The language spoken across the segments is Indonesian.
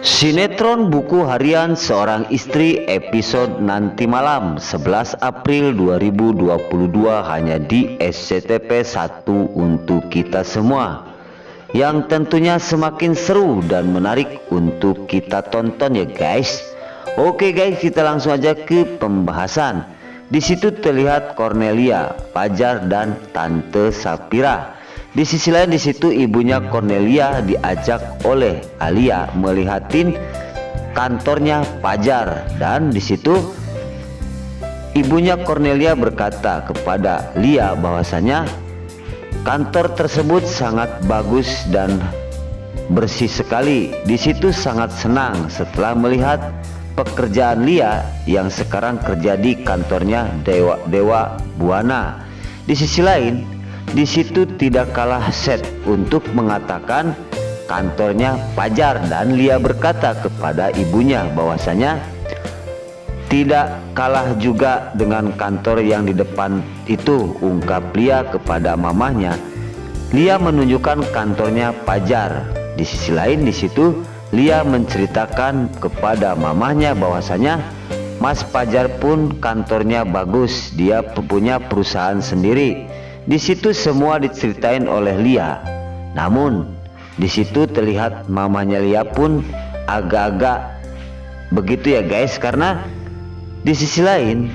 Sinetron Buku Harian Seorang Istri episode nanti malam 11 April 2022 hanya di SCTV 1 untuk kita semua, yang tentunya semakin seru dan menarik untuk kita tonton ya guys. Oke guys, kita langsung aja ke pembahasan. Di situ terlihat Cornelia, Fajar dan Tante Sapira. Di sisi lain di situ ibunya Cornelia diajak oleh Alia melihatin kantornya Fajar, dan di situ ibunya Cornelia berkata kepada Lia bahwasanya kantor tersebut sangat bagus dan bersih sekali. Di situ sangat senang setelah melihat pekerjaan Lia yang sekarang kerja di kantornya Dewa Buana. Di sisi lain di situ tidak kalah set untuk mengatakan kantornya Fajar, dan Lia berkata kepada ibunya bahwasanya tidak kalah juga dengan kantor yang di depan itu, ungkap Lia kepada mamahnya. Lia menunjukkan kantornya Fajar. Di sisi lain di situ Lia menceritakan kepada mamahnya bahwasanya Mas Fajar pun kantornya bagus, dia punya perusahaan sendiri. Di situ semua diceritain oleh Lia. Namun di situ terlihat mamanya Lia pun agak-agak begitu ya guys, karena di sisi lain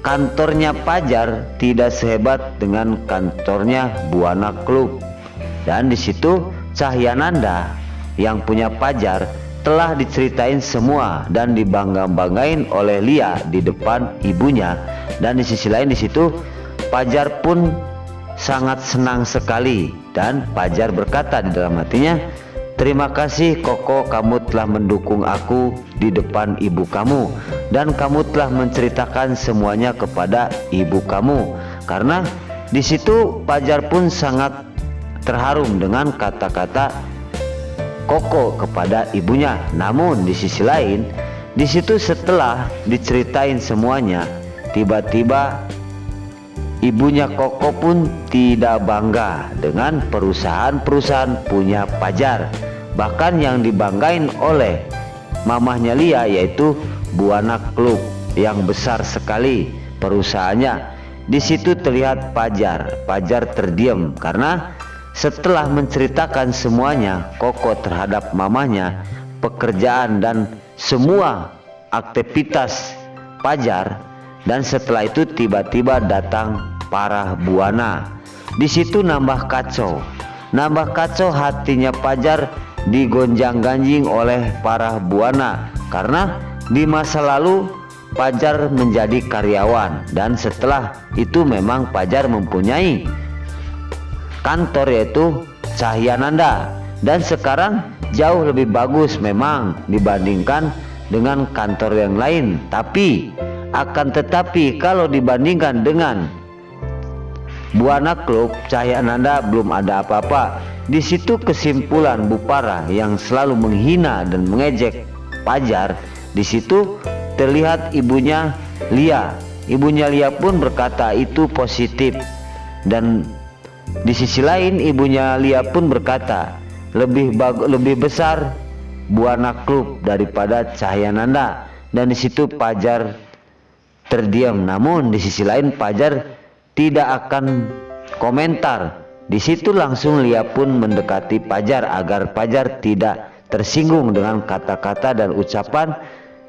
kantornya Fajar tidak sehebat dengan kantornya Buana Club. Dan di situ Cahyananda yang punya Fajar telah diceritain semua dan dibangga-banggain oleh Lia di depan ibunya. Dan di sisi lain di situ Fajar pun sangat senang sekali, dan Fajar berkata di dalam hatinya, terima kasih Koko, kamu telah mendukung aku di depan ibu kamu dan kamu telah menceritakan semuanya kepada ibu kamu. Karena di situ Fajar pun sangat terharum dengan kata-kata Koko kepada ibunya. Namun di sisi lain di situ setelah diceritain semuanya, tiba-tiba ibunya Koko pun tidak bangga dengan perusahaan-perusahaan punya Fajar. Bahkan yang dibanggain oleh mamahnya Lia yaitu Buana Club yang besar sekali perusahaannya. Di situ terlihat Fajar terdiam karena setelah menceritakan semuanya Koko terhadap mamahnya, pekerjaan dan semua aktivitas Fajar. Dan setelah itu tiba-tiba datang para Buana. Di situ nambah kacau hatinya Fajar digonjang-ganjing oleh para Buana, karena di masa lalu Fajar menjadi karyawan dan setelah itu memang Fajar mempunyai kantor yaitu Cahyananda, dan sekarang jauh lebih bagus memang dibandingkan dengan kantor yang lain. Akan tetapi kalau dibandingkan dengan Buana Club, Cahyananda belum ada apa-apa. Di situ kesimpulan Bupara yang selalu menghina dan mengejek Fajar. Di situ terlihat ibunya Lia. Ibunya Lia pun berkata itu positif. Dan di sisi lain ibunya Lia pun berkata lebih besar Buana Club daripada Cahyananda. Dan di situ Fajar terdiam. Namun di sisi lain Fajar tidak akan komentar. Di situ langsung Lia pun mendekati Fajar agar Fajar tidak tersinggung dengan kata-kata dan ucapan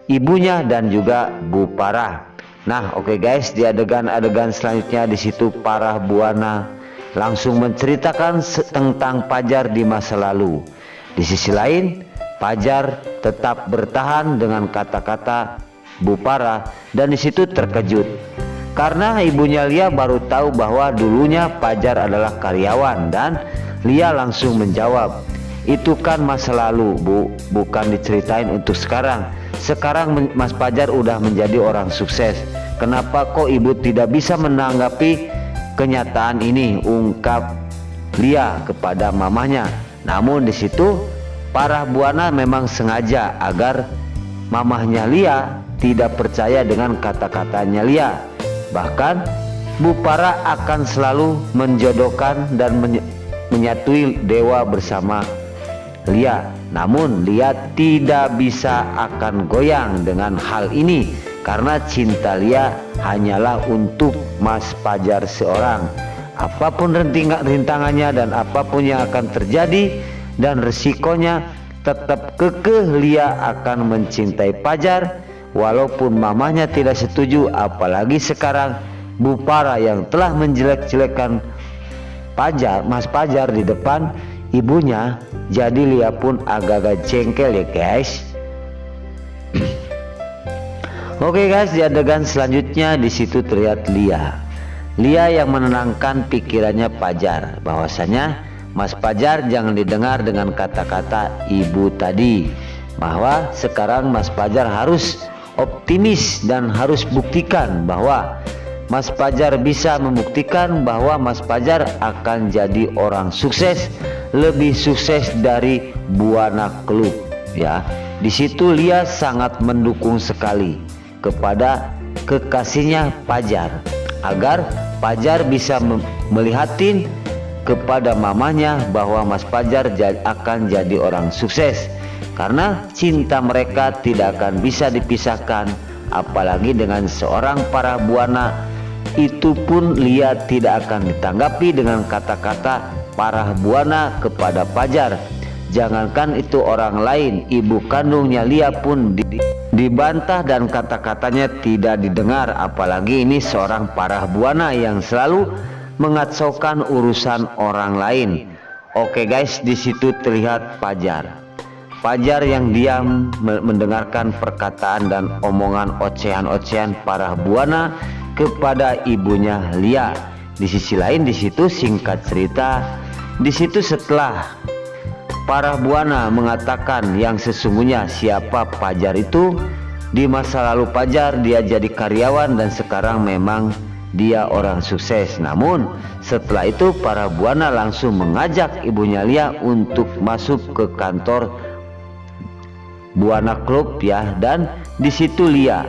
ibunya dan juga Bu Parah. Nah, oke guys, di adegan selanjutnya di situ para Buana langsung menceritakan tentang Fajar di masa lalu. Di sisi lain Fajar tetap bertahan dengan kata-kata Bu Parah, dan di situ terkejut karena ibunya Lia baru tahu bahwa dulunya Fajar adalah karyawan. Dan Lia langsung menjawab, itu kan masa lalu Bu, bukan diceritain untuk sekarang. Sekarang Mas Fajar udah menjadi orang sukses, kenapa kok ibu tidak bisa menanggapi kenyataan ini, ungkap Lia kepada mamanya. Namun di situ para Buana memang sengaja agar mamahnya Lia tidak percaya dengan kata-katanya Lia. Bahkan Bu Para akan selalu menjodohkan dan menyatui Dewa bersama Lia. Namun Lia tidak bisa akan goyang dengan hal ini karena cinta Lia hanyalah untuk Mas Fajar seorang. Apapun rintangannya dan apapun yang akan terjadi dan resikonya, tetap kekeh Lia akan mencintai Fajar walaupun mamanya tidak setuju. Apalagi sekarang Bu Farah yang telah menjelek-jelekan Mas Fajar di depan ibunya, jadi Lia pun agak-agak jengkel ya guys. Oke guys, di adegan selanjutnya di situ terlihat Lia yang menenangkan pikirannya Fajar bahwasanya Mas Fajar jangan didengar dengan kata-kata ibu tadi, bahwa sekarang Mas Fajar harus optimis dan harus buktikan bahwa Mas Fajar bisa membuktikan bahwa Mas Fajar akan jadi orang sukses, lebih sukses dari Buana Club ya. Di situ Lia sangat mendukung sekali kepada kekasihnya Fajar agar Fajar bisa melihatin kepada mamanya bahwa Mas Fajar akan jadi orang sukses, karena cinta mereka tidak akan bisa dipisahkan. Apalagi dengan seorang Farah Buana, itu pun Lia tidak akan ditanggapi dengan kata-kata Farah Buana kepada Fajar. Jangankan itu orang lain, ibu kandungnya Lia pun dibantah dan kata-katanya tidak didengar. Apalagi ini seorang Farah Buana yang selalu mengacaukan urusan orang lain. Oke guys, di situ terlihat Fajar yang diam mendengarkan perkataan dan omongan ocehan-ocehan Farah Buana kepada ibunya Lia. Di sisi lain, di situ singkat cerita, di situ setelah Farah Buana mengatakan yang sesungguhnya siapa Fajar itu, di masa lalu Fajar dia jadi karyawan dan sekarang memang dia orang sukses. Namun setelah itu Farah Buana langsung mengajak ibunya Lia untuk masuk ke kantor Buana Club ya, dan di situ Lia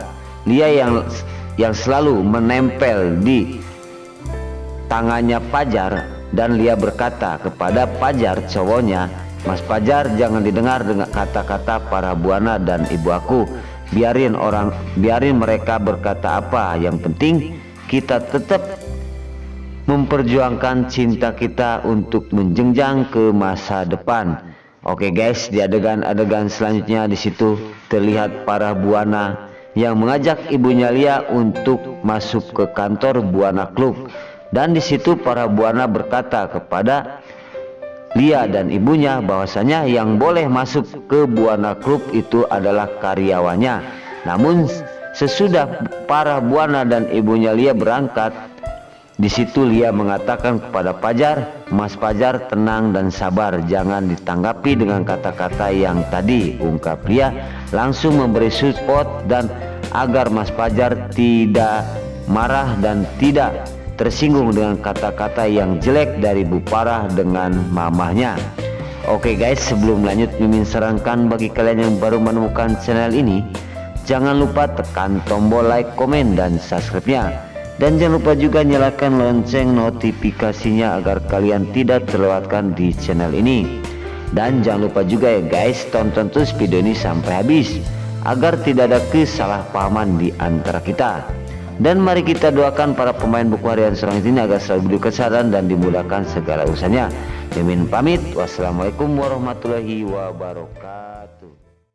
yang selalu menempel di tangannya Fajar, dan Lia berkata kepada Fajar cowoknya, Mas Fajar jangan didengar dengan kata-kata Farah Buana dan ibu aku. Biarin mereka berkata apa, yang penting kita tetap memperjuangkan cinta kita untuk menjenjang ke masa depan. Oke guys, di adegan selanjutnya di situ terlihat Farah Buana yang mengajak ibunya Lia untuk masuk ke kantor Buana Club, dan di situ Farah Buana berkata kepada Lia dan ibunya bahwasanya yang boleh masuk ke Buana Club itu adalah karyawannya. Namun sesudah Farah Buana dan ibunya Lia berangkat, di situ Lia mengatakan kepada Fajar, Mas Fajar tenang dan sabar, jangan ditanggapi dengan kata-kata yang tadi, ungkap Lia langsung memberi support dan agar Mas Fajar tidak marah dan tidak tersinggung dengan kata-kata yang jelek dari Bu Farah dengan mamahnya. Oke guys, sebelum lanjut Mimin sarankan bagi kalian yang baru menemukan channel ini, jangan lupa tekan tombol like, komen, dan subscribe-nya, dan jangan lupa juga nyalakan lonceng notifikasinya agar kalian tidak terlewatkan di channel ini. Dan jangan lupa juga ya guys, tonton terus video ini sampai habis agar tidak ada kesalahpahaman di antara kita. Dan mari kita doakan para pemain buku harian seorang ini agar selalu diberi kesehatan dan dimudahkan segala urusannya. Mimin pamit, wassalamualaikum warahmatullahi wabarakatuh.